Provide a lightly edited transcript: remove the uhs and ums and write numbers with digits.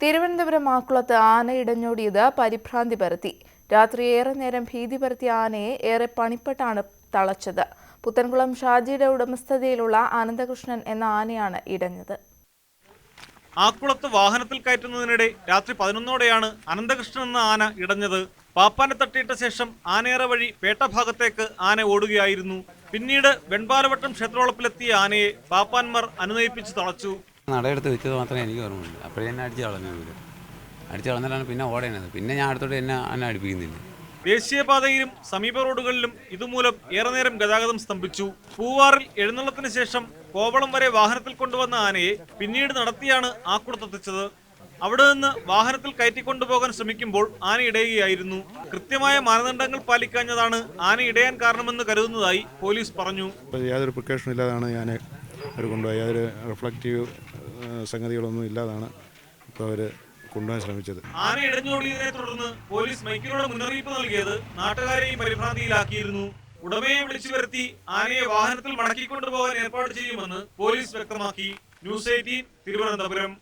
തിരുവനന്തപുരം ആക്കുളത്ത് ആന ഇടഞ്ഞോടിയത് പരിഭ്രാന്തി പരത്തി. രാത്രി ഏറെ നേരം ഭീതി പരത്തിയ ആനയെ ഏറെ പണിപ്പെട്ടാണ് തളച്ചത്. പുത്തൻകുളം ഷാജിയുടെ ഉടമസ്ഥതയിലുള്ള അനന്തകൃഷ്ണൻ എന്ന ആനയാണ് ഇടഞ്ഞത്. ആക്കുളത്ത് വാഹനത്തിൽ കയറ്റുന്നതിനിടെ രാത്രി 11ഓടെയാണ് അനന്തകൃഷ്ണൻ എന്ന ആന ഇടഞ്ഞത്. പാപ്പാനെ തട്ടിയിട്ട ശേഷം ആനയേറ വഴി പേട്ട ഭാഗത്തേക്ക് ആന ഓടുകയായിരുന്നു. പിന്നീട് വെൺപാലവട്ടം ക്ഷേത്രവളപ്പിലെത്തിയ ആനയെ പാപ്പാന്മാർ അനുനയിപ്പിച്ച് തളച്ചു. നടയെടുത്ത് വെച്ചത് മാത്രമേ എനിക്ക് ഓർമ്മയുള്ളൂ. അപ്പോഴേ എന്നെ അടിച്ച് കളഞ്ഞു. അടിച്ച് കളഞ്ഞിട്ടാണ് പിന്നെ ഓടേണ്ടത്. പിന്നെ ഞാൻ അടുത്തോട്ട് എന്നെ അടുപ്പിക്കുന്നില്ല. ദേശീയപാതയിലും സമീപ റോഡുകളിലും ഇതുമൂലം ഏറെ നേരം ഗതാഗതം സ്തംഭിച്ചു. പൂവാറിൽ എഴുന്നള്ളത്തിന് ശേഷം കോവളം വരെ വാഹനത്തിൽ കൊണ്ടുവന്ന ആനയെ പിന്നീട് നടത്തിയാണ് ആക്കുളത്തെത്തിച്ചത്. അവിടെ നിന്ന് വാഹനത്തിൽ കയറ്റിക്കൊണ്ടുപോകാൻ ശ്രമിക്കുമ്പോൾ ആന ഇടയുകയായിരുന്നു. കൃത്യമായ മാനദണ്ഡങ്ങൾ പാലിക്കാഞ്ഞതാണ് ആന ഇടയാൻ കാരണമെന്ന് കരുതുന്നതായി പോലീസ് പറഞ്ഞു. യാതൊരു പ്രിക്കോഷനും ഇല്ലാതാണ് ആന കൊണ്ടുപോയി. യാതൊരു റിഫ്ലക്റ്റീവ് സംഗതികളൊന്നും ഇല്ലാതാണ് ഇപ്പോൾ അവർ കൊണ്ടുപോകാൻ ശ്രമിച്ചത്. ആന ഇടഞ്ഞോടിയതിനെ തുടർന്ന് പോലീസ് മൈക്കിലൂടെ മുന്നറിയിപ്പ് നൽകിയത് നാട്ടുകാരെയും പരിഭ്രാന്തിയിലാക്കിയിരുന്നു. ഉടമയെ വിളിച്ചു വരുത്തി ആനയെ വാഹനത്തിൽ മടക്കിക്കൊണ്ടുപോകാൻ ഏർപ്പാട് ചെയ്യുമെന്ന് പോലീസ് വ്യക്തമാക്കി. ന്യൂസ് 18 തിരുവനന്തപുരം.